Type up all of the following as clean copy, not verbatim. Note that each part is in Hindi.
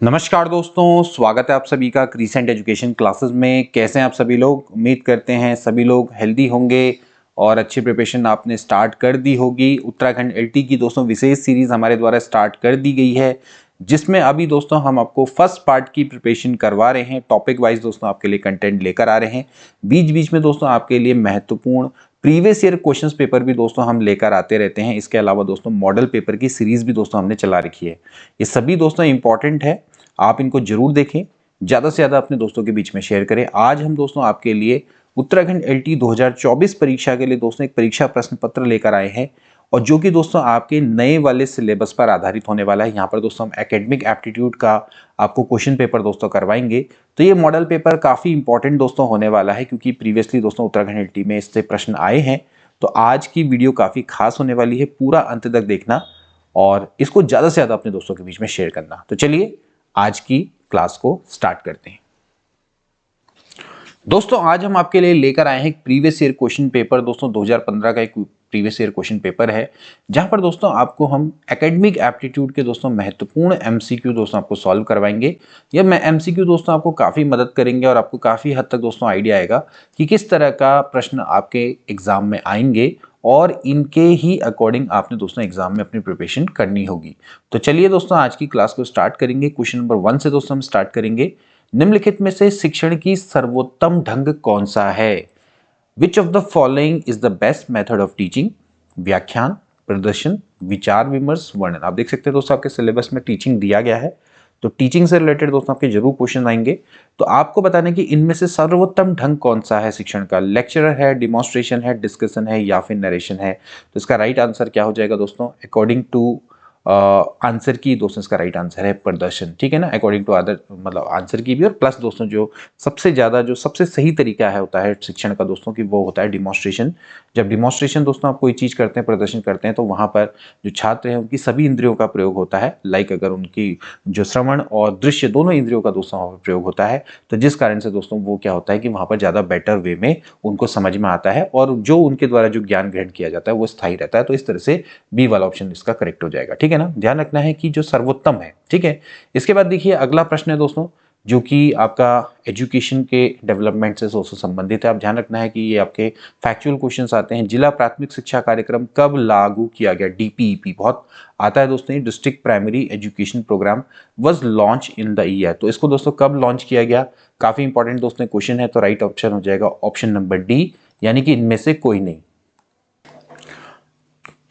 नमस्कार दोस्तों, स्वागत है आप सभी का क्रिसेंट एजुकेशन क्लासेस में। कैसे हैं आप सभी लोग? उम्मीद करते हैं सभी लोग हेल्दी होंगे और अच्छी प्रिपरेशन आपने स्टार्ट कर दी होगी। उत्तराखंड एलटी की दोस्तों विशेष सीरीज हमारे द्वारा स्टार्ट कर दी गई है, जिसमें अभी दोस्तों हम आपको फर्स्ट पार्ट की प्रिपरेशन करवा रहे हैं। टॉपिक वाइज दोस्तों आपके लिए कंटेंट लेकर आ रहे हैं। बीच बीच में दोस्तों आपके लिए महत्वपूर्ण प्रीवियस ईयर क्वेश्चंस पेपर भी दोस्तों हम लेकर आते रहते हैं। इसके अलावा दोस्तों मॉडल पेपर की सीरीज भी दोस्तों हमने चला रखी है। ये सभी दोस्तों इंपॉर्टेंट है, आप इनको जरूर देखें, ज़्यादा से ज़्यादा अपने दोस्तों के बीच में शेयर करें। आज हम दोस्तों आपके लिए उत्तराखंड एलटी 2024 परीक्षा के लिए दोस्तों एक परीक्षा प्रश्न पत्र लेकर आए हैं, और जो कि दोस्तों आपके नए वाले सिलेबस पर आधारित होने वाला है। यहाँ पर दोस्तों हम एकेडमिक एप्टीट्यूड का आपको क्वेश्चन पेपर दोस्तों करवाएंगे। तो ये मॉडल पेपर काफ़ी इंपॉर्टेंट दोस्तों होने वाला है, क्योंकि प्रीवियसली दोस्तों उत्तराखंड एलटी में इससे प्रश्न आए हैं। तो आज की वीडियो काफ़ी खास होने वाली है, पूरा अंत तक देखना और इसको ज़्यादा से ज़्यादा अपने दोस्तों के बीच में शेयर करना। तो चलिए आज की क्लास को स्टार्ट करते हैं। दोस्तों आज हम आपके लिए लेकर आए हैं एक प्रीवियस ईयर क्वेश्चन पेपर। दोस्तों 2015 का एक प्रीवियस ईयर क्वेश्चन पेपर है, जहां पर दोस्तों आपको हम एकेडमिक एप्टीट्यूड के दोस्तों महत्वपूर्ण एमसीक्यू दोस्तों आपको सॉल्व करवाएंगे। यह एमसीक्यू दोस्तों आपको काफ़ी मदद करेंगे और आपको काफ़ी हद तक दोस्तों आइडिया आएगा कि किस तरह का प्रश्न आपके एग्जाम में आएंगे, और इनके ही अकॉर्डिंग आपने दोस्तों एग्जाम में अपनी प्रिपरेशन करनी होगी। तो चलिए दोस्तों आज की क्लास को स्टार्ट करेंगे। क्वेश्चन नंबर 1 से दोस्तों हम स्टार्ट करेंगे। निम्नलिखित में से शिक्षण की सर्वोत्तम ढंग कौन सा है? Which of the following is the best method of teaching? व्याख्यान, प्रदर्शन, विचार विमर्श, वर्णन। आप देख सकते हैं दोस्तों आपके सिलेबस में टीचिंग दिया गया है, तो टीचिंग से रिलेटेड दोस्तों आपके जरूर क्वेश्चन आएंगे। तो आपको बताना कि इनमें से सर्वोत्तम ढंग कौन सा है शिक्षण का? लेक्चरर है, डिमॉन्स्ट्रेशन है, डिस्कशन है या फिर नरेशन है? तो इसका राइट आंसर क्या हो जाएगा दोस्तों? अकॉर्डिंग टू आंसर की दोस्तों इसका राइट आंसर है प्रदर्शन। ठीक है ना, अकॉर्डिंग टू अदर मतलब आंसर की भी, और प्लस दोस्तों जो सबसे ज्यादा जो सबसे सही तरीका है होता है शिक्षण का दोस्तों की, वो होता है डिमॉन्स्ट्रेशन। जब डिमॉन्स्ट्रेशन दोस्तों आप कोई चीज करते हैं, प्रदर्शन करते हैं, तो वहां पर जो छात्र हैं उनकी सभी इंद्रियों का प्रयोग होता है। लाइक अगर उनकी जो श्रवण और दृश्य दोनों इंद्रियों का दोस्तों वहां पर प्रयोग होता है, तो जिस कारण से दोस्तों वो क्या होता है कि वहां पर ज्यादा बेटर वे में उनको समझ में आता है, और जो उनके द्वारा जो ज्ञान ग्रहण किया जाता है वो स्थायी रहता है। तो इस तरह से बी वाला ऑप्शन इसका करेक्ट हो जाएगा। ठीक है ना, ध्यान रखना है कि जो सर्वोत्तम है। ठीक है, इसके बाद देखिए अगला प्रश्न है दोस्तों, जो कि आपका एजुकेशन के डेवलपमेंट से दोस्तों संबंधित है। आप ध्यान रखना है कि ये आपके फैक्चुअल क्वेश्चंस आते हैं। जिला प्राथमिक शिक्षा कार्यक्रम कब लागू किया गया? डीपीईपी बहुत आता है दोस्तों, district primary education program was launch in the year. तो इसको दोस्तों कब लॉन्च किया गया? काफी इंपॉर्टेंट दोस्तों क्वेश्चन है, तो राइट ऑप्शन हो जाएगा ऑप्शन नंबर डी, यानी कि इनमें से कोई नहीं।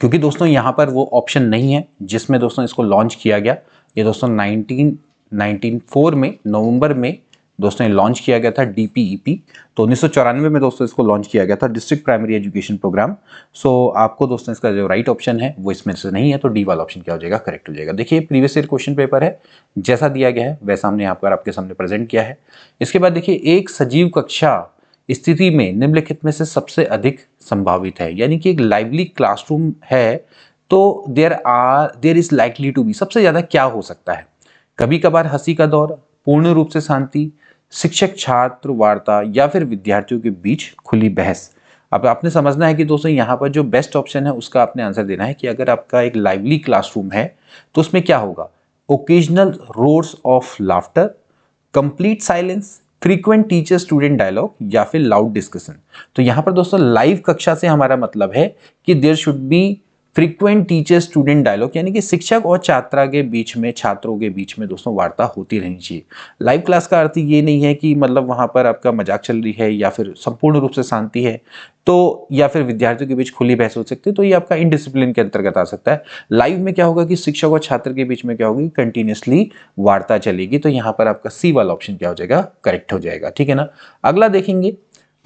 क्योंकि दोस्तों यहाँ पर वो ऑप्शन नहीं है जिसमें दोस्तों इसको लॉन्च किया गया। ये दोस्तों 1994 में नवंबर में दोस्तों ये लॉन्च किया गया था डीपीईपी। तो 1994 में दोस्तों इसको लॉन्च किया गया था, डिस्ट्रिक्ट प्राइमरी एजुकेशन प्रोग्राम। सो आपको दोस्तों इसका जो राइट ऑप्शन है वो इसमें से नहीं है, तो डी वाला ऑप्शन क्या हो जाएगा? करेक्ट हो जाएगा। देखिए प्रीवियस ईयर क्वेश्चन पेपर है, जैसा दिया गया है वैसा हमने यहाँ पर आपके सामने प्रेजेंट किया है। इसके बाद देखिए एक सजीव कक्षा स्थिति में निम्नलिखित में से सबसे अधिक संभावित है, यानी कि एक लाइवली क्लासरूम है, तो there is likely to be, सबसे ज्यादा क्या हो सकता है? कभी कभार हंसी का दौर, पूर्ण रूप से शांति, शिक्षक छात्र वार्ता, या फिर विद्यार्थियों के बीच खुली बहस। अब आपने समझना है कि दोस्तों यहाँ पर जो बेस्ट ऑप्शन है उसका आपने आंसर देना है कि अगर आपका एक लाइवली क्लासरूम है तो उसमें क्या होगा? Occasional roars of laughter, complete silence, frequent teacher student dialogue, या फिर लाउड डिस्कशन। तो यहां पर दोस्तों लाइव कक्षा से हमारा मतलब है कि there should be frequent teacher student dialogue, यानी कि शिक्षक और छात्रा के बीच में, छात्रों के बीच में दोस्तों वार्ता होती रहनी चाहिए। लाइव क्लास का अर्थ ये नहीं है कि मतलब वहां पर आपका मजाक चल रही है या फिर संपूर्ण रूप से शांति है, तो या फिर विद्यार्थियों के बीच खुली बहस हो सकती है, तो ये आपका इनडिसिप्लिन के अंतर्गत आ सकता है। लाइव में क्या होगा कि शिक्षक और छात्र के बीच में क्या होगी? कंटिन्यूसली वार्ता चलेगी। तो यहाँ पर आपका सी वाला ऑप्शन क्या हो जाएगा? करेक्ट हो जाएगा। ठीक है ना, अगला देखेंगे,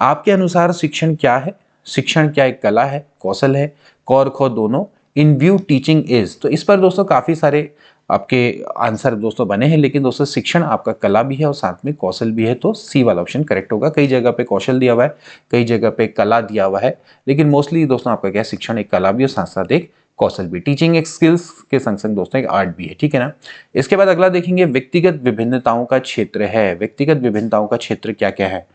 आपके अनुसार शिक्षण क्या है? शिक्षण क्या एक कला है, कौशल है, क और ख दोनों? इन व्यू टीचिंग इज, तो इस पर दोस्तों काफी सारे आपके आंसर दोस्तों बने हैं, लेकिन दोस्तों शिक्षण आपका कला भी है और साथ में कौशल भी है, तो सी वाला ऑप्शन करेक्ट होगा। कई जगह पे कौशल दिया हुआ है, कई जगह पे कला दिया हुआ है, लेकिन मोस्टली दोस्तों आपका क्या है? शिक्षण एक कला भी और साथ साथ एक कौशल भी। टीचिंग एक स्किल्स के संग संग दोस्तों एक आर्ट भी है। ठीक है ना, इसके बाद अगला देखेंगे, व्यक्तिगत विभिन्नताओं का क्षेत्र है। व्यक्तिगत विभिन्नताओं का क्षेत्र क्या क्या है,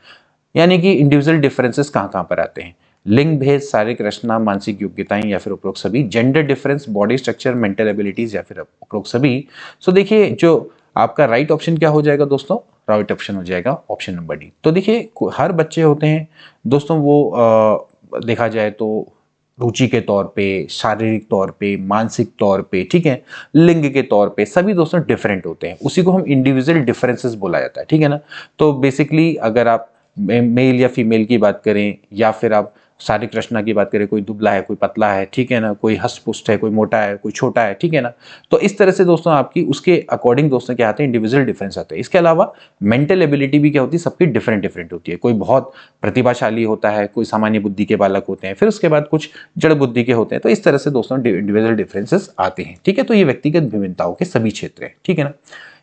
यानी कि इंडिविजुअल डिफरेंसेस कहाँ कहाँ पर आते हैं? लिंग भेद, शारीरिक रचना, मानसिक योग्यताएं, या फिर उपरोक्त सभी? Gender difference, body structure, mental abilities, या फिर उपरोक्त सभी? सो देखिए जो आपका राइट ऑप्शन क्या हो जाएगा दोस्तों? राइट ऑप्शन हो जाएगा ऑप्शन नंबर डी। तो देखिए हर बच्चे होते हैं दोस्तों, वो देखा जाए तो रुचि के तौर पे, शारीरिक तौर पे, मानसिक तौर पे, ठीक है, लिंग के तौर पे सभी दोस्तों डिफरेंट होते हैं। उसी को हम इंडिविजुअल डिफरेंसेस बोला जाता है, ठीक है ना। तो बेसिकली अगर आप मेल या फीमेल की बात करें या फिर आप शारीरिक रचना की बात करें, कोई दुबला है, कोई पतला है, ठीक है ना, कोई हष्ट पुष्ट है, कोई मोटा है, कोई छोटा है, ठीक है ना। तो इस तरह से दोस्तों आपकी उसके अकॉर्डिंग दोस्तों क्या आते हैं? इंडिविजुअल डिफरेंस आते हैं। इसके अलावा मेंटल एबिलिटी भी क्या होती है? सबकी डिफरेंट डिफरेंट होती है। कोई बहुत प्रतिभाशाली होता है, कोई सामान्य बुद्धि के बालक होते हैं, फिर उसके बाद कुछ जड़ बुद्धि के होते हैं। तो इस तरह से दोस्तों इंडिविजुअल डिफरेंसेस आते हैं, ठीक है। तो ये व्यक्तिगत विभिन्नताओं के सभी क्षेत्र हैं, ठीक है ना।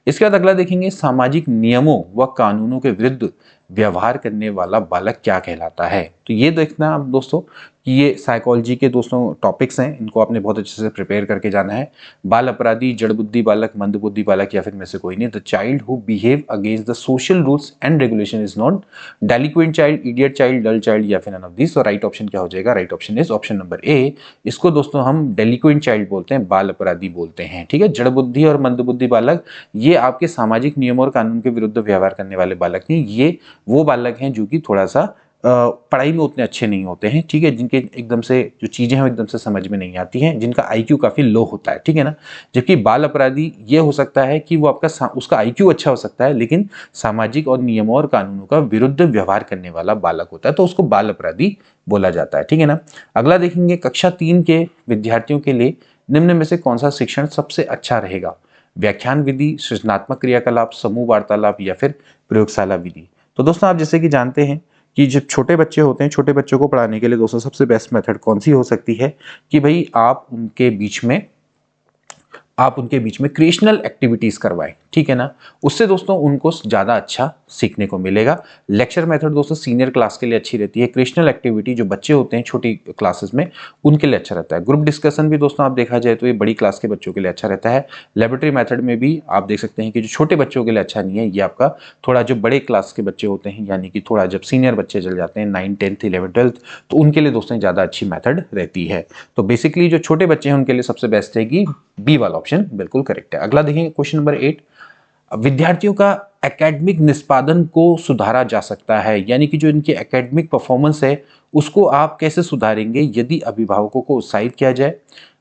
इसके बाद अगला देखेंगे, सामाजिक नियमों व कानूनों के विरुद्ध व्यवहार करने वाला बालक क्या कहलाता है। तो ये देखना आप दोस्तों कि ये साइकोलॉजी के दोस्तों टॉपिक्स हैं, इनको आपने बहुत अच्छे से प्रिपेयर करके जाना है। बाल अपराधी, जड़ बुद्धि बालक, मंद बुद्धि बालक या फिर में से कोई नहीं। The child who behave against the social rules and regulation is not delinquent child, idiot child, dull child या फिर नन ऑफ दिस। और राइट ऑप्शन क्या हो जाएगा? Right option is option number A. इसको दोस्तों हम डेलिक्वेंट चाइल्ड बोलते हैं, बाल अपराधी बोलते हैं, ठीक है। जड़ बुद्धि और मंद बुद्धि बालक ये आपके सामाजिक नियमों और कानून के विरुद्ध व्यवहार करने वाले बालक नहीं, ये वो बालक हैं जो कि थोड़ा सा पढ़ाई में उतने अच्छे नहीं होते हैं, ठीक है, जिनके एकदम से जो चीजें हैं एकदम से समझ में नहीं आती हैं, जिनका आईक्यू काफी लो होता है, ठीक है ना। जबकि बाल अपराधी ये हो सकता है कि वो आपका उसका आईक्यू अच्छा हो सकता है, लेकिन सामाजिक और नियमों और कानूनों का विरुद्ध व्यवहार करने वाला बालक होता है, तो उसको बाल अपराधी बोला जाता है, ठीक है ना। अगला देखेंगे, कक्षा 3 के विद्यार्थियों के लिए निम्न में से कौन सा शिक्षण सबसे अच्छा रहेगा? व्याख्यान विधि, सृजनात्मक क्रियाकलाप, समूह वार्तालाप या फिर प्रयोगशाला विधि। तो दोस्तों आप जैसे कि जानते हैं कि जब छोटे बच्चे होते हैं, छोटे बच्चों को पढ़ाने के लिए दोस्तों सबसे बेस्ट मेथड कौन सी हो सकती है कि भाई आप उनके बीच में क्रिएशनल एक्टिविटीज करवाएं, ठीक है ना। उससे दोस्तों उनको ज्यादा अच्छा सीखने को मिलेगा। लेक्चर मेथड दोस्तों सीनियर क्लास के लिए अच्छी रहती है। क्रिएशनल एक्टिविटी जो बच्चे होते हैं छोटी क्लासेस में उनके लिए अच्छा रहता है। ग्रुप डिस्कशन भी दोस्तों आप देखा जाए तो ये बड़ी क्लास के बच्चों के लिए अच्छा रहता है। लेबोरेटरी मेथड में भी आप देख सकते हैं कि जो छोटे बच्चों के लिए अच्छा नहीं है, ये आपका थोड़ा जो बड़े क्लास के बच्चे होते हैं, यानी कि थोड़ा जब सीनियर बच्चे चल जाते हैं 9, 10th, 11th, 12th, तो उनके लिए दोस्तों ज्यादा अच्छी मेथड रहती है। तो बेसिकली जो छोटे बच्चे हैं उनके लिए सबसे बेस्ट है कि बी वाला ऑप्शन बिल्कुल करेक्ट है। अगला देखेंगे क्वेश्चन नंबर 8, विद्यार्थियों का एकेडमिक निष्पादन को सुधारा जा सकता है, यानी कि जो इनकी एकेडमिक परफॉर्मेंस है उसको आप कैसे सुधारेंगे यदि अभिभावकों को उत्साहित किया जाए,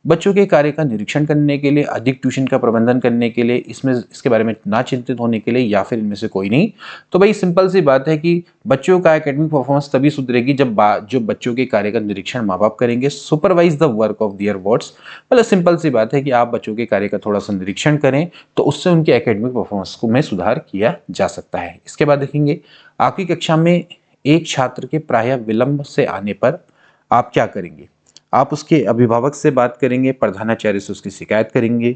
बच्चों के कार्य का निरीक्षण करने के लिए, अधिक ट्यूशन का प्रबंधन करने के लिए, इसके बारे में ना चिंतित होने के लिए, या फिर इनमें से कोई नहीं। तो भाई सिंपल सी बात है कि बच्चों का एकेडमिक परफॉर्मेंस तभी सुधरेगी जब जो बच्चों के कार्य का निरीक्षण माँ बाप करेंगे। Supervise the work of their words, मतलब सिंपल सी बात है कि आप बच्चों के कार्य का थोड़ा सा निरीक्षण करें तो उससे उनके एकेडमिक परफॉर्मेंस में सुधार किया जा सकता है। इसके बाद देखेंगे, आपकी कक्षा में एक छात्र के प्रायः विलंब से आने पर आप क्या करेंगे? आप उसके अभिभावक से बात करेंगे, प्रधानाचार्य से उसकी शिकायत करेंगे,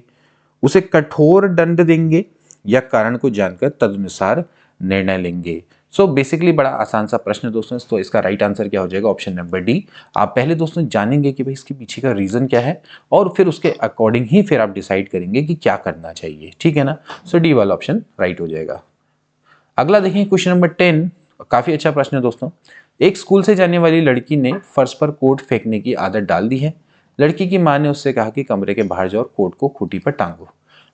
उसे कठोर दंड देंगे या कारण को जानकर तदनुसार निर्णय लेंगे। सो बेसिकली बड़ा आसान सा प्रश्न है दोस्तों, तो इसका राइट आंसर क्या हो जाएगा? Option number D. आप पहले दोस्तों जानेंगे कि भाई इसके पीछे का रीजन क्या है और फिर उसके अकॉर्डिंग ही फिर आप डिसाइड करेंगे कि क्या करना चाहिए, ठीक है ना। सो डी वाला ऑप्शन राइट हो जाएगा। अगला देखें क्वेश्चन नंबर 10, काफी अच्छा प्रश्न है दोस्तों। एक स्कूल से जाने वाली लड़की ने फर्श पर कोट फेंकने की आदत डाल दी है। लड़की की मां ने उससे कहा कि कमरे के बाहर जाओ और कोट को खूंटी पर टांगो।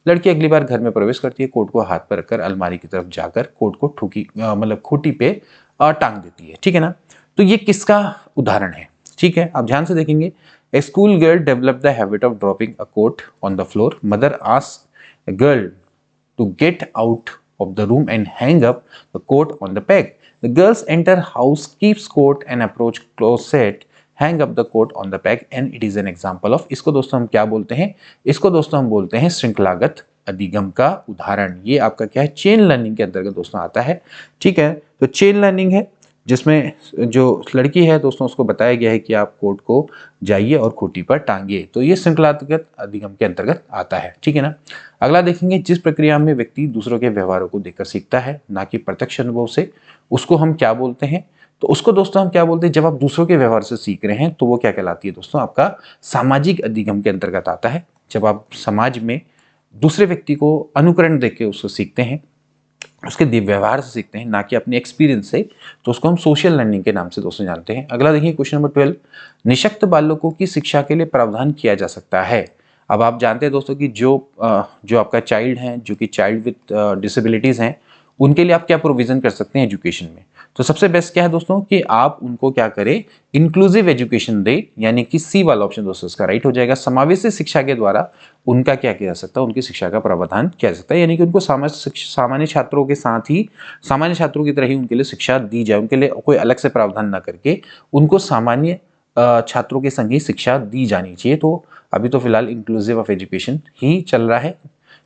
लड़की अगली बार घर में प्रवेश करती है, कोट को हाथ पर रखकर अलमारी की तरफ जाकर कोट को मतलब खूंटी पे टांग देती है, ठीक है ना। तो ये किसका उदाहरण है? ठीक है, आप ध्यान से देखेंगे। A school girl develop the habit of dropping a coat on the floor. Mother asked a girl to get out of the room and hang up the coat on the peg. The girls enter house, keeps coat and approach closet, hang up the coat on the peg, and it is an example of, इसको दोस्तों हम क्या बोलते हैं? इसको दोस्तों हम बोलते हैं श्रृंखलागत अधिगम का उदाहरण। ये आपका क्या है? चेन लर्निंग के अंतर्गत दोस्तों आता है, ठीक है। तो चेन लर्निंग है जिसमें जो लड़की है दोस्तों उसको बताया गया है कि आप कोट को जाइए और खूंटी पर टांगिए, तो ये श्रृंखलागत अधिगम के अंतर्गत आता है, ठीक है ना। अगला देखेंगे, जिस प्रक्रिया में व्यक्ति दूसरों के व्यवहारों को देखकर सीखता है ना कि प्रत्यक्ष अनुभव से, उसको हम क्या बोलते हैं? तो उसको दोस्तों हम क्या बोलते हैं? जब आप दूसरों के व्यवहार से सीख रहे हैं तो वो क्या कहलाती है दोस्तों? आपका सामाजिक अधिगम के अंतर्गत आता है। जब आप समाज में दूसरे व्यक्ति को अनुकरण देख के उसको सीखते हैं, उसके व्यवहार से सीखते हैं, ना कि अपने एक्सपीरियंस से, तो उसको हम सोशल लर्निंग के नाम से दोस्तों जानते हैं। अगला देखिए क्वेश्चन नंबर 12, निशक्त बालकों की शिक्षा के लिए प्रावधान किया जा सकता है। अब आप जानते हैं दोस्तों कि जो आपका चाइल्ड है, जो कि चाइल्ड विद डिसेबिलिटीज हैं, उनके लिए आप क्या प्रोविजन कर सकते हैं एजुकेशन में। तो सबसे बेस्ट क्या है दोस्तों कि आप उनको क्या करें, इंक्लूसिव एजुकेशन दे, यानी कि सी वाला ऑप्शन दोस्तों इसका राइट हो जाएगा। समावेशी शिक्षा के द्वारा उनका क्या किया जा सकता है, उनकी शिक्षा का प्रावधान किया जा सकता है, यानी कि उनको सामान्य छात्रों के साथ ही, सामान्य छात्रों की तरह ही उनके लिए शिक्षा दी जाए, उनके लिए कोई अलग से प्रावधान ना करके उनको सामान्य छात्रों के संग ही शिक्षा दी जानी चाहिए। तो अभी तो फिलहाल इंक्लूसिव ऑफ एजुकेशन ही चल रहा है।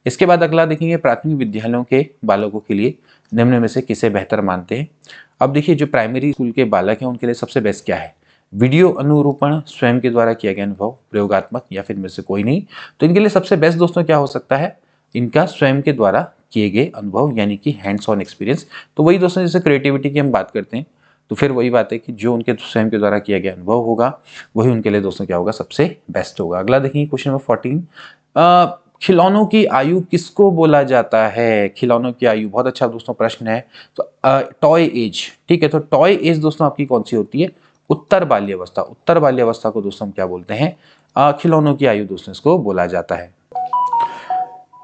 इसके बाद अगला देखेंगे, प्राथमिक विद्यालयों के बालकों के लिए निम्न में से किसे बेहतर मानते हैं। अब देखिए, जो प्राइमरी स्कूल के बालक हैं उनके लिए सबसे बेस्ट क्या है, वीडियो अनुरूपण, स्वयं के द्वारा किया गया अनुभव, प्रयोगात्मक, या फिर में से कोई नहीं। तो इनके लिए सबसे बेस्ट दोस्तों क्या हो सकता है, इनका स्वयं के द्वारा किए गए अनुभव, यानी कि हैंड्स ऑन एक्सपीरियंस। तो वही दोस्तों, जैसे क्रिएटिविटी की हम बात करते हैं, तो फिर वही बात है कि जो उनके स्वयं के द्वारा किया गया अनुभव होगा वही उनके लिए दोस्तों क्या होगा, सबसे बेस्ट होगा। अगला देखिए क्वेश्चन नंबर 14, खिलौनों की आयु किसको बोला जाता है। खिलौनों की आयु, बहुत अच्छा दोस्तों प्रश्न है। तो टॉय एज, ठीक है। तो टॉय एज दोस्तों आपकी कौन सी होती है, उत्तर बाल्यावस्था। उत्तर बाल्यावस्था को दोस्तों हम क्या बोलते हैं, खिलौनों की आयु दोस्तों इसको बोला जाता है।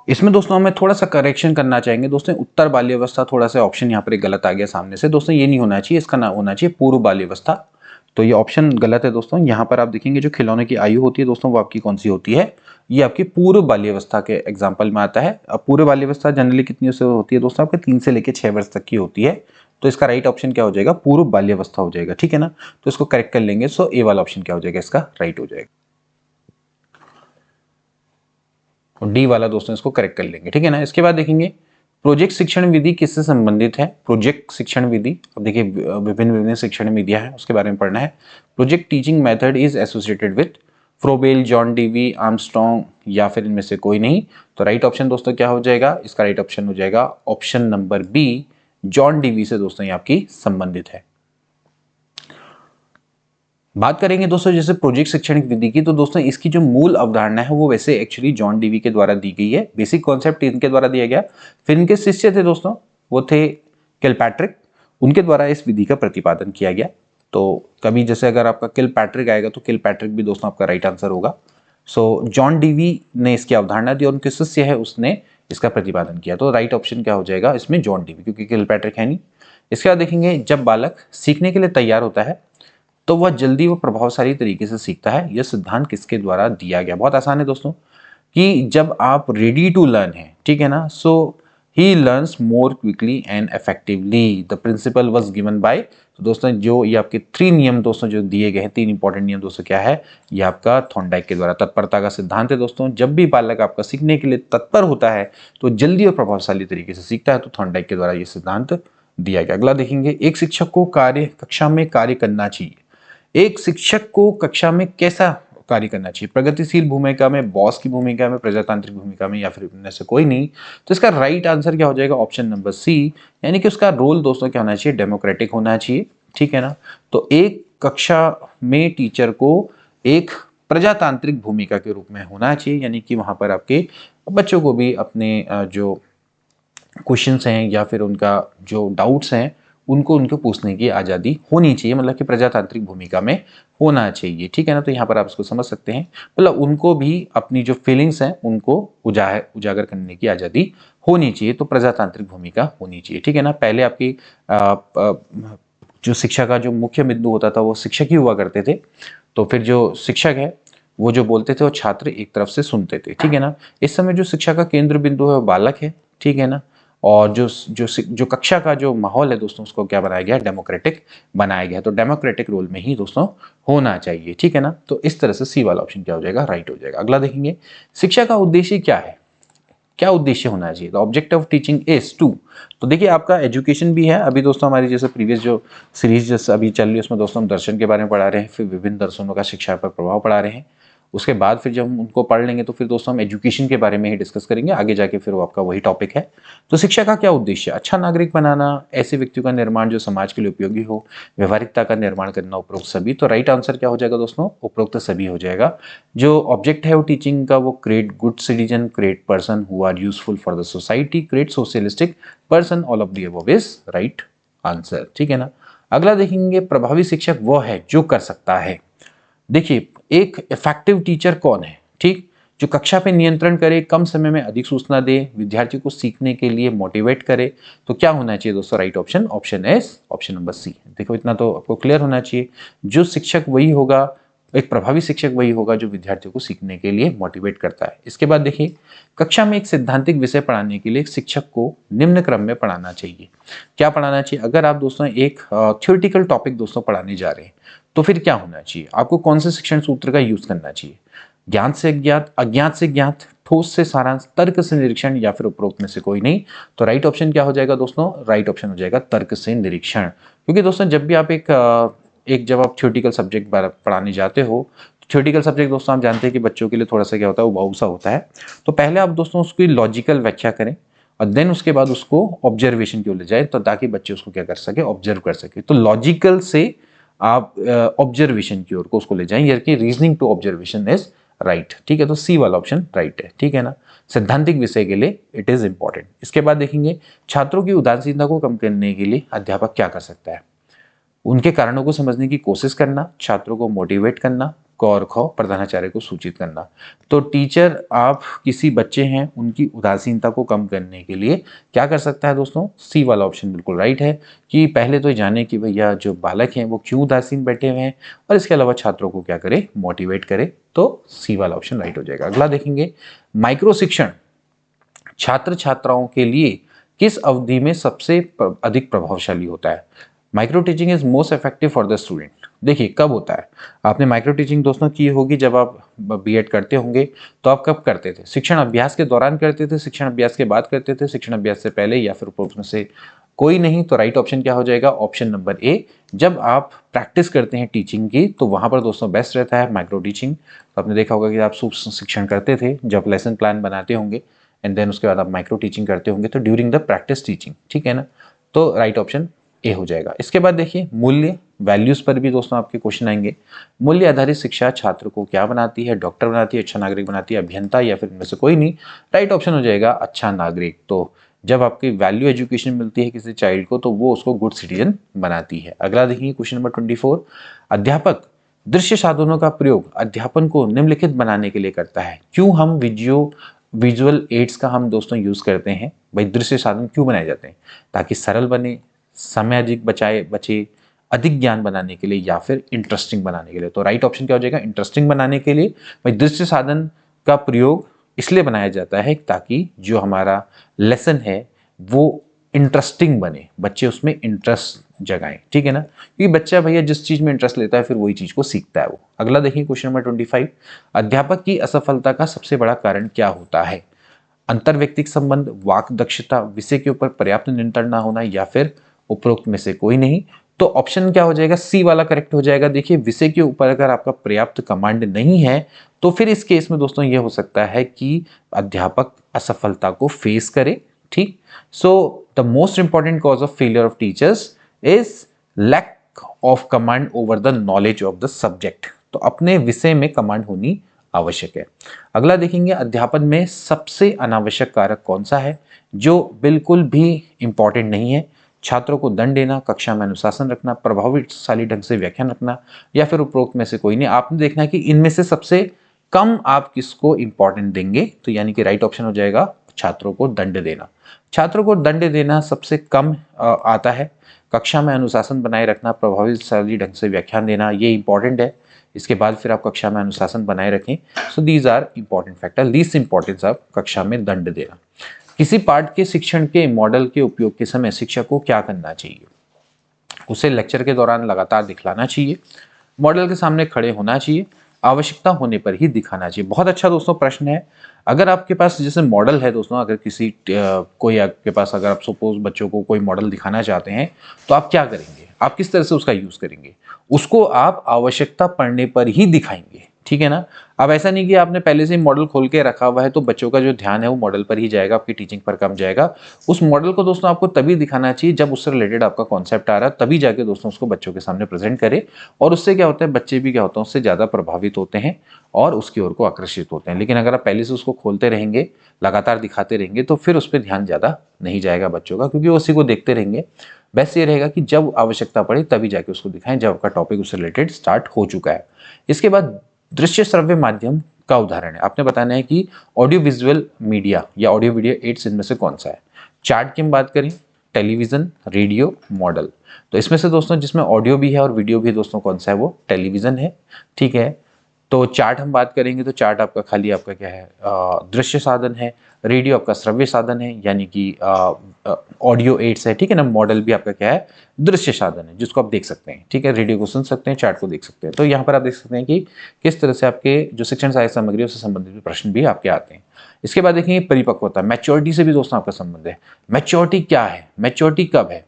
इसमें दोस्तों हमें थोड़ा सा करेक्शन करना चाहेंगे दोस्तों, उत्तर बाल्यावस्था, थोड़ा सा ऑप्शन यहाँ पर गलत आ गया सामने से दोस्तों, ये नहीं होना चाहिए, इसका नाम होना चाहिए पूर्व बाल्यावस्था। तो ये ऑप्शन गलत है दोस्तों। यहाँ पर आप देखेंगे जो खिलौने की आयु होती है दोस्तों वो आपकी कौन सी होती है, ये आपकी पूर्व बाल्यावस्था के एग्जाम्पल में आता है। अब पूर्व बाल्यावस्था जनरली कितनी से होती है दोस्तों, आपके 3 से लेकर 6 वर्ष तक की होती है। तो इसका राइट ऑप्शन क्या हो जाएगा, पूर्व बाल्यावस्था हो जाएगा, ठीक है ना। तो इसको करेक्ट कर लेंगे, सो ए वाला ऑप्शन क्या हो जाएगा, इसका राइट हो जाएगा। और डी वाला दोस्तों इसको करेक्ट कर लेंगे, ठीक है ना। इसके बाद देखेंगे प्रोजेक्ट शिक्षण विधि किससे संबंधित है। प्रोजेक्ट शिक्षण विधि, अब देखिए विभिन्न विभिन्न शिक्षण विधियां हैं उसके बारे में पढ़ना है। Project teaching method is associated with Froebel, John Dewey, Armstrong, या फिर इनमें से कोई नहीं। तो राइट ऑप्शन दोस्तों क्या हो जाएगा, इसका राइट ऑप्शन हो जाएगा option number B, John Dewey से दोस्तों ये आपकी संबंधित है। बात करेंगे दोस्तों जैसे प्रोजेक्ट शैक्षणिक विधि की, तो दोस्तों इसकी जो मूल अवधारणा है वो वैसे एक्चुअली जॉन डीवी के द्वारा दी गई है, बेसिक कॉन्सेप्ट इनके द्वारा दिया गया। फिर इनके शिष्य थे दोस्तों, वो थे किलपैट्रिक, उनके द्वारा इस विधि का प्रतिपादन किया गया। तो कभी जैसे अगर आपका किलपैट्रिक आएगा तो किलपैट्रिक भी दोस्तों आपका राइट आंसर होगा। सो जॉन डीवी ने इसकी अवधारणा दी और उनके शिष्य है उसने इसका प्रतिपादन किया। तो राइट ऑप्शन क्या हो जाएगा इसमें, जॉन डीवी, क्योंकि किलपैट्रिक है नहीं। इसके बाद देखेंगे जब बालक सीखने के लिए तैयार होता है तो वह जल्दी व प्रभावशाली तरीके से सीखता है, यह सिद्धांत किसके द्वारा दिया गया। बहुत आसान है दोस्तों कि जब आप रेडी टू लर्न है, ठीक है ना, so he learns more quickly and effectively, the principle was given by. तो दोस्तों जो ये आपके 3 नियम दोस्तों जो दिए गए हैं, 3 इंपॉर्टेंट नियम दोस्तों क्या है, ये आपका थॉर्नडाइक के द्वारा तत्परता का सिद्धांत है दोस्तों। जब भी बालक आपका सीखने के लिए तत्पर होता है तो जल्दी और प्रभावशाली तरीके से सीखता है, तो थॉर्नडाइक के द्वारा ये सिद्धांत दिया गया। अगला देखेंगे, एक शिक्षक को कक्षा में कार्य करना चाहिए। एक शिक्षक को कक्षा में कैसा कार्य करना चाहिए, प्रगतिशील भूमिका में, बॉस की भूमिका में, प्रजातांत्रिक भूमिका में, या फिर इनमें से कोई नहीं। तो इसका राइट आंसर क्या हो जाएगा, ऑप्शन नंबर सी, यानी कि उसका रोल दोस्तों क्या होना चाहिए, डेमोक्रेटिक होना चाहिए, ठीक है ना। तो एक कक्षा में टीचर को एक प्रजातांत्रिक भूमिका के रूप में होना चाहिए, यानी कि वहां पर आपके बच्चों को भी अपने जो क्वेश्चंस हैं या फिर उनका जो डाउट्स हैं उनको पूछने की आज़ादी होनी चाहिए, मतलब कि प्रजातांत्रिक भूमिका में होना चाहिए, ठीक है ना। तो यहाँ पर आप इसको समझ सकते हैं, मतलब उनको भी अपनी जो फीलिंग्स हैं उनको उजागर करने की आज़ादी होनी चाहिए, तो प्रजातांत्रिक भूमिका होनी चाहिए, ठीक है ना। पहले आपकी जो शिक्षा का जो मुख्य बिंदु होता था वो शिक्षक ही हुआ करते थे, तो फिर जो शिक्षक है वो जो बोलते थे वो छात्र एक तरफ से सुनते थे, ठीक है ना। इस समय जो शिक्षा का केंद्र बिंदु है वो बालक है, ठीक है ना। और जो कक्षा का जो माहौल है दोस्तों उसको क्या बनाया गया, डेमोक्रेटिक बनाया गया। तो डेमोक्रेटिक रोल में ही दोस्तों होना चाहिए, ठीक है ना। तो इस तरह से सी वाला ऑप्शन क्या हो जाएगा, राइट हो जाएगा। अगला देखेंगे, शिक्षा का उद्देश्य क्या है, क्या उद्देश्य होना चाहिए। The objective of teaching is to, तो देखिए आपका एजुकेशन भी है। अभी दोस्तों हमारी जैसे प्रीवियस जो सीरीज जैसे अभी चल रही है उसमें दोस्तों हम दर्शन के बारे में पढ़ा रहे हैं, फिर विभिन्न दर्शनों का शिक्षा पर प्रभाव पढ़ा रहे हैं। उसके बाद फिर जब हम उनको पढ़ लेंगे तो फिर दोस्तों हम एजुकेशन के बारे में ही डिस्कस करेंगे आगे जाके, फिर वो आपका वही टॉपिक है। तो शिक्षा का क्या उद्देश्य, अच्छा नागरिक बनाना, ऐसे व्यक्तियों का निर्माण जो समाज के लिए उपयोगी हो, व्यवहारिकता का निर्माण करना, उपरोक्त सभी। तो राइट आंसर क्या हो जाएगा दोस्तों, उपरोक्त सभी हो जाएगा। जो ऑब्जेक्ट है वो टीचिंग का, वो create good citizen, create person who are useful for the society, create socialistic person, all of the above is right answer, ठीक है ना। अगला देखेंगे, प्रभावी शिक्षक वो है जो कर सकता है। देखिए एक इफेक्टिव टीचर कौन है, ठीक, जो कक्षा पे नियंत्रण करे, कम समय में अधिक सूचना दे, विद्यार्थी को सीखने के लिए मोटिवेट करे, तो क्या होना चाहिए दोस्तों? Right option, option S, option number C. देखो इतना तो आपको क्लियर होना चाहिए। जो शिक्षक वही होगा, एक प्रभावी शिक्षक वही होगा जो विद्यार्थियों को सीखने के लिए मोटिवेट करता है। इसके बाद देखिए, कक्षा में एक सैद्धांतिक विषय पढ़ाने के लिए एक शिक्षक को निम्न क्रम में पढ़ाना चाहिए। क्या पढ़ाना चाहिए? अगर आप दोस्तों एक थ्योरेटिकल टॉपिक दोस्तों पढ़ाने जा रहे हैं, तो फिर क्या होना चाहिए? आपको कौन से शिक्षण सूत्र का यूज करना चाहिए? ज्ञात से अज्ञात, अज्ञात से ज्ञात, ठोस से सारांश, तर्क से निरीक्षण, या फिर उपरोक्त में से कोई नहीं। तो राइट ऑप्शन क्या हो जाएगा दोस्तों? राइट ऑप्शन हो जाएगा तर्क से निरीक्षण। क्योंकि दोस्तों जब भी आप जब आप थ्योरेटिकल सब्जेक्ट पढ़ाने जाते हो, थ्योरेटिकल सब्जेक्ट दोस्तों आप जानते हैं कि बच्चों के लिए थोड़ा सा क्या होता है, उबाऊ सा होता है। तो पहले आप दोस्तों उसकी लॉजिकल व्याख्या करें और देन उसके बाद उसको ऑब्जर्वेशन की ओर ले जाए, तो ताकि बच्चे उसको क्या कर सके, ऑब्जर्व कर सके। तो लॉजिकल से आप ऑब्जर्वेशन की ओर को उसको ले जाएं, यानी कि reasoning to observation is right. ठीक है, तो सी वाला ऑप्शन राइट है। ठीक है ना, सैद्धांतिक विषय के लिए इट इज इंपॉर्टेंट। इसके बाद देखेंगे, छात्रों की उदासीनता को कम करने के लिए अध्यापक क्या कर सकता है? उनके कारणों को समझने की कोशिश करना, छात्रों को मोटिवेट करना, क और ख प्रधानाचार्य को सूचित करना। तो टीचर, आप किसी बच्चे हैं, उनकी उदासीनता को कम करने के लिए क्या कर सकता है दोस्तों? सी वाला ऑप्शन बिल्कुल राइट है, कि पहले तो जाने कि भैया जो बालक हैं वो क्यों उदासीन बैठे हुए हैं, और इसके अलावा छात्रों को क्या करे, मोटिवेट करे। तो सी वाला ऑप्शन राइट हो जाएगा। अगला देखेंगे, माइक्रो शिक्षण छात्र छात्राओं के लिए किस अवधि में सबसे अधिक प्रभावशाली होता है? Micro teaching is most effective for the student. देखिए कब होता है, आपने माइक्रो टीचिंग दोस्तों की होगी जब आप बीएड करते होंगे। तो आप कब करते थे? शिक्षण अभ्यास के दौरान करते थे, शिक्षण अभ्यास के बाद करते थे, शिक्षण अभ्यास से पहले, या फिर उसमें से कोई नहीं। तो राइट ऑप्शन क्या हो जाएगा? ऑप्शन नंबर ए। जब आप प्रैक्टिस करते हैं टीचिंग की, तो वहां पर दोस्तों बेस्ट रहता है माइक्रो टीचिंग। तो आपने देखा होगा कि आप सूक्ष्म शिक्षण करते थे जब लेसन प्लान बनाते होंगे, एंड देन उसके बाद आप माइक्रो टीचिंग करते होंगे, तो ड्यूरिंग द प्रैक्टिस टीचिंग। ठीक है ना, तो राइट ऑप्शन ए हो जाएगा। इसके बाद देखिए, मूल्य, वैल्यूज पर भी दोस्तों आपके क्वेश्चन आएंगे। मूल्य आधारित शिक्षा छात्र को क्या बनाती है? डॉक्टर बनाती है, अच्छा नागरिक बनाती है, अभियंता, या फिर इनमें से कोई नहीं। राइट ऑप्शन हो जाएगा अच्छा नागरिक। तो जब आपकी वैल्यू एजुकेशन मिलती है किसी चाइल्ड को, तो वो उसको गुड सिटीजन बनाती है। अगला देखिए क्वेश्चन नंबर 24, अध्यापक दृश्य साधनों का प्रयोग अध्यापन को निम्नलिखित बनाने के लिए करता है। क्यों हम विजुअल एड्स का हम दोस्तों यूज करते हैं? भाई दृश्य साधन क्यों बनाए जाते हैं? ताकि सरल बने, समय अधिक बचे, अधिक ज्ञान बनाने के लिए, या फिर इंटरेस्टिंग बनाने के लिए। तो राइट ऑप्शन क्या हो जाएगा? इंटरेस्टिंग बनाने के लिए। भाई दृश्य साधन का प्रयोग इसलिए बनाया जाता है ताकि जो हमारा लेसन है वो इंटरेस्टिंग बने, बच्चे उसमें इंटरेस्ट जगाएं। ठीक है ना, क्योंकि बच्चा भैया जिस चीज में इंटरेस्ट लेता है फिर वही चीज को सीखता है वो। अगला देखिए क्वेश्चन नंबर 25, अध्यापक की असफलता का सबसे बड़ा कारण क्या होता है? अंतर्व्यक्तिक संबंध, वाक दक्षता, विषय के ऊपर पर्याप्त नियंत्रण ना होना, या फिर उपरोक्त में से कोई नहीं। तो ऑप्शन क्या हो जाएगा? सी वाला करेक्ट हो जाएगा। देखिए विषय के ऊपर अगर आपका पर्याप्त कमांड नहीं है, तो फिर इस केस में दोस्तों ये हो सकता है कि अध्यापक असफलता को फेस करे। ठीक, so the most important cause of failure of teachers is lack of command over the knowledge of the subject. तो अपने विषय में कमांड होनी आवश्यक है। अगला देखेंगे, अध्यापन में सबसे अनावश्यक कारक कौन सा है जो बिल्कुल भी इंपॉर्टेंट नहीं है? छात्रों को दंड देना, कक्षा में अनुशासन रखना, प्रभावशाली ढंग से व्याख्यान रखना, या फिर उपरोक्त में से कोई नहीं। आपने देखना है कि इनमें से सबसे कम आप किसको इंपॉर्टेंट देंगे। तो यानी कि राइट ऑप्शन हो जाएगा छात्रों को दंड देना। छात्रों को दंड देना सबसे कम आता है। कक्षा में अनुशासन बनाए रखना, प्रभावशाली ढंग से व्याख्यान देना, ये इंपॉर्टेंट है। इसके बाद फिर आप कक्षा में अनुशासन बनाए रखें। So these are important factor. Least importance आप कक्षा में दंड देना। किसी पाठ के शिक्षण के मॉडल के उपयोग के समय शिक्षक को क्या करना चाहिए? उसे लेक्चर के दौरान लगातार दिखलाना चाहिए, मॉडल के सामने खड़े होना चाहिए, आवश्यकता होने पर ही दिखाना चाहिए। बहुत अच्छा दोस्तों प्रश्न है। अगर आपके पास जैसे मॉडल है दोस्तों, अगर कोई आपके पास, अगर आप सपोज बच्चों को कोई मॉडल दिखाना चाहते हैं, तो आप क्या करेंगे? आप किस तरह से उसका यूज करेंगे? उसको आप आवश्यकता पड़ने पर ही दिखाएंगे। ठीक है ना, अब ऐसा नहीं कि आपने पहले से ही मॉडल खोल के रखा हुआ है तो बच्चों का जो ध्यान है वो मॉडल पर ही जाएगा, आपकी टीचिंग पर कम जाएगा। उस मॉडल को दोस्तों आपको तभी दिखाना चाहिए जब उससे रिलेटेड आपका कॉन्सेप्ट आ रहा है, तभी जाके दोस्तों उसको बच्चों के सामने प्रेजेंट करे। और उससे क्या होता है, बच्चे भी क्या होता है, उससे ज्यादा प्रभावित होते हैं और उसकी ओर को आकर्षित होते हैं। लेकिन अगर आप पहले से उसको खोलते रहेंगे, लगातार दिखाते रहेंगे, तो फिर उस पर ध्यान ज्यादा नहीं जाएगा बच्चों का, क्योंकि वो उसी को देखते रहेंगे। बेस्ट ये रहेगा कि जब आवश्यकता पड़े तभी जाके उसको दिखाएं, जब आपका टॉपिक उससे रिलेटेड स्टार्ट हो चुका है। इसके बाद दृश्य श्रव्य माध्यम का उदाहरण है। आपने बताना है कि ऑडियो विजुअल मीडिया या ऑडियो वीडियो एड्स इनमें से कौन सा है। चार्ट की हम बात करें, टेलीविजन, रेडियो, मॉडल, तो इसमें से दोस्तों जिसमें ऑडियो भी है और वीडियो भी है दोस्तों कौन सा है, वो टेलीविजन है। ठीक है, तो चार्ट हम बात करेंगे तो चार्ट आपका खाली आपका क्या है, दृश्य साधन है। रेडियो आपका श्रव्य साधन है यानी कि ऑडियो एड्स है। ठीक है ना, मॉडल भी आपका क्या है, दृश्य साधन है जिसको आप देख सकते हैं। ठीक है, रेडियो को सुन सकते हैं, चार्ट को देख सकते हैं। तो यहाँ पर आप देख सकते हैं कि किस तरह से आपके जो शिक्षण सहायक सामग्री उससे संबंधित प्रश्न भी आपके आते हैं। इसके बाद देखेंगे परिपक्वता, मैच्योरिटी से भी दोस्तों आपका संबंध है। मैच्योरिटी क्या है, मैच्योरिटी कब है,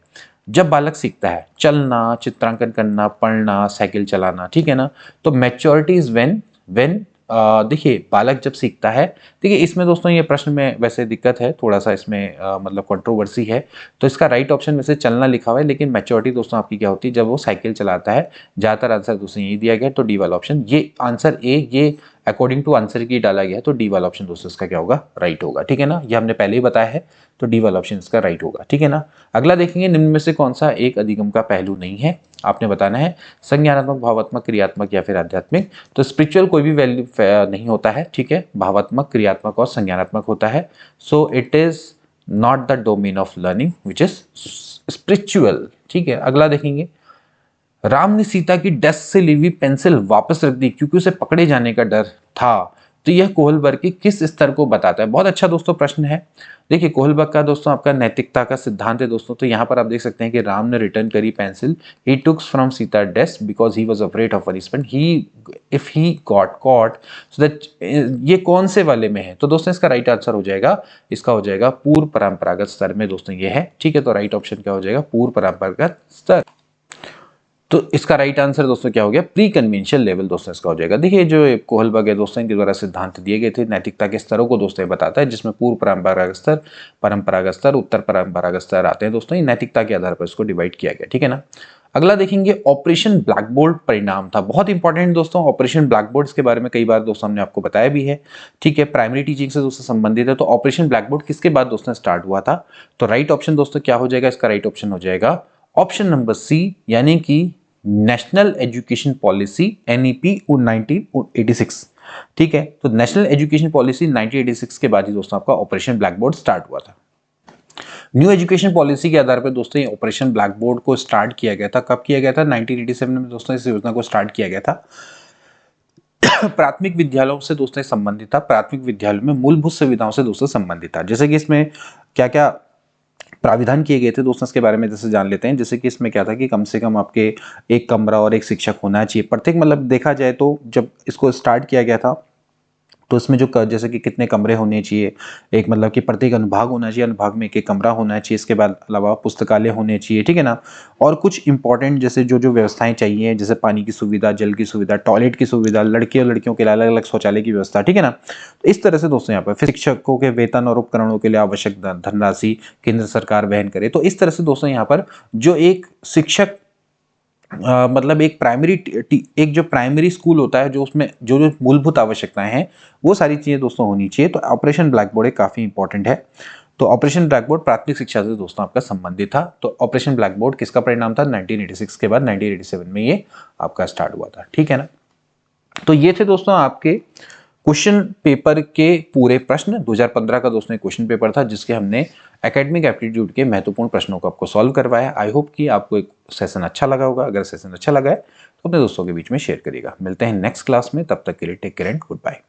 जब बालक सीखता है चलना, चित्रांकन करना, पढ़ना, साइकिल चलाना। ठीक है ना, तो मैच्योरिटी इज व्हेन देखिए बालक जब सीखता है। देखिए इसमें दोस्तों ये प्रश्न में वैसे दिक्कत है थोड़ा सा, इसमें मतलब कंट्रोवर्सी है। तो इसका राइट ऑप्शन वैसे चलना लिखा हुआ है, लेकिन मैच्योरिटी दोस्तों आपकी क्या होती है, जब वो साइकिल चलाता है। ज्यादातर आंसर दोस्तों यही दिया गया है, तो डी वाला ऑप्शन, ये आंसर ए, ये अकॉर्डिंग टू आंसर की डाला गया है, तो डी वाला ऑप्शन दोस्तों इसका क्या होगा, राइट होगा। ठीक है ना, ये हमने पहले ही बताया है, तो डी वाला ऑप्शन इसका राइट होगा। ठीक है ना, अगला देखेंगे निम्न में से कौन सा एक अधिगम का पहलू नहीं है। आपने बताना है संज्ञानात्मक, भावात्मक, क्रियात्मक या फिर आध्यात्मिक। तो स्पिरिचुअल कोई भी वैल्यू नहीं होता है। ठीक है, भावात्मक, क्रियात्मक और संज्ञानात्मक होता है। So it is not the domain of learning which is spiritual. ठीक है, अगला देखेंगे राम ने सीता की डेस्क से ली हुई पेंसिल वापस रख दी क्योंकि उसे पकड़े जाने का डर था। तो यह कोहलबर्ग के किस स्तर को बताता है। बहुत अच्छा दोस्तों प्रश्न है। देखिए कोहलबर्ग का दोस्तों आपका नैतिकता का सिद्धांत है दोस्तों। तो यहाँ पर आप देख सकते हैं कि राम ने रिटर्न करी pencil, he took from Sita desk because he was afraid of punishment, he if he got caught so that. ये कौन से वाले में है, तो दोस्तों इसका राइट आंसर हो जाएगा, इसका हो जाएगा पूर्व परंपरागत स्तर में दोस्तों ये है। ठीक है, तो राइट ऑप्शन क्या हो जाएगा, पूर्व परंपरागत स्तर। तो इसका राइट आंसर दोस्तों क्या हो गया, प्री कन्वेंशियल लेवल दोस्तों इसका हो जाएगा। देखिए जो कोहलबर्ग है दोस्तों, इनके द्वारा सिद्धांत दिए गए थे नैतिकता के स्तरों को दोस्तों ये बताता है, जिसमें पूर्व परंपरागत स्तर, उत्तर परंपरागत स्तर आते हैं दोस्तों। ये नैतिकता के आधार पर इसको डिवाइड किया गया। ठीक है ना, अगला देखेंगे ऑपरेशन ब्लैक बोर्ड परिणाम था। बहुत इंपॉर्टेंट दोस्तों ऑपरेशन ब्लैक बोर्ड, के बारे में कई बार दोस्तों हमने आपको बताया भी है। ठीक है, प्राइमरी टीचिंग से दोस्तों संबंधित है। तो ऑपरेशन ब्लैक बोर्ड किसके बाद दोस्तों स्टार्ट हुआ था, तो राइट ऑप्शन दोस्तों क्या हो जाएगा, इसका राइट ऑप्शन हो जाएगा ऑप्शन नंबर सी, यानी कि नेशनल एजुकेशन पॉलिसी NEP 1986। ठीक है, तो नेशनल एजुकेशन पॉलिसी 1986 के बाद ही दोस्तों आपका ऑपरेशन ब्लैक बोर्ड स्टार्ट हुआ था। न्यू एजुकेशन पॉलिसी के आधार पर दोस्तों ये ऑपरेशन ब्लैक बोर्ड को स्टार्ट किया गया था। कब किया गया था, 1987 में दोस्तों इस योजना को स्टार्ट किया गया था। प्राथमिक विद्यालयों से दोस्तों संबंधित था, प्राथमिक विद्यालयों में मूलभूत सुविधाओं से दोस्तों संबंधित था। जैसे कि इसमें क्या क्या प्राविधान किए गए थे दोस्तों, इसके बारे में जैसे जान लेते हैं। जैसे कि इसमें क्या था कि कम से कम आपके एक कमरा और एक शिक्षक होना चाहिए प्रत्येक, मतलब देखा जाए तो जब इसको स्टार्ट किया गया था तो इसमें जो जैसे कि कितने कमरे होने चाहिए, एक मतलब कि प्रत्येक अनुभाग होना चाहिए, अनुभाग में एक कमरा होना चाहिए, इसके बाद अलावा पुस्तकालय होने चाहिए। ठीक है ना, और कुछ इंपॉर्टेंट जैसे जो जो व्यवस्थाएं चाहिए, जैसे पानी की सुविधा, जल की सुविधा, टॉयलेट की सुविधा, लड़के और लड़कियों के लिए अलग अलग शौचालय की व्यवस्था। ठीक है ना, तो इस तरह से दोस्तों यहाँ पर फिर शिक्षकों के वेतन और उपकरणों के लिए आवश्यक धनराशि केंद्र सरकार वहन करे। तो इस तरह से दोस्तों यहाँ पर जो एक शिक्षक मतलब एक एक जो प्राइमरी स्कूल होता है, जो उसमें जो जो मूलभूत आवश्यकताएं हैं वो सारी चीजें दोस्तों होनी चाहिए। तो ऑपरेशन ब्लैक बोर्ड एक काफी इंपॉर्टेंट है। तो ऑपरेशन ब्लैक बोर्ड प्राथमिक शिक्षा से दोस्तों आपका संबंधित था। तो ऑपरेशन ब्लैक बोर्ड किसका परिणाम था, 1986 के बाद 1987 में ये आपका स्टार्ट हुआ था। ठीक है ना, तो ये थे दोस्तों आपके क्वेश्चन पेपर के पूरे प्रश्न। 2015 का दोस्तों क्वेश्चन पेपर था जिसके हमने एकेडमिक एप्टीट्यूड के महत्वपूर्ण प्रश्नों को आपको सॉल्व करवाया। आई होप कि आपको एक सेशन अच्छा लगा होगा। अगर सेशन अच्छा लगा है तो अपने दोस्तों के बीच में शेयर करिएगा। मिलते हैं नेक्स्ट क्लास में, तब तक के लिए take care and good bye.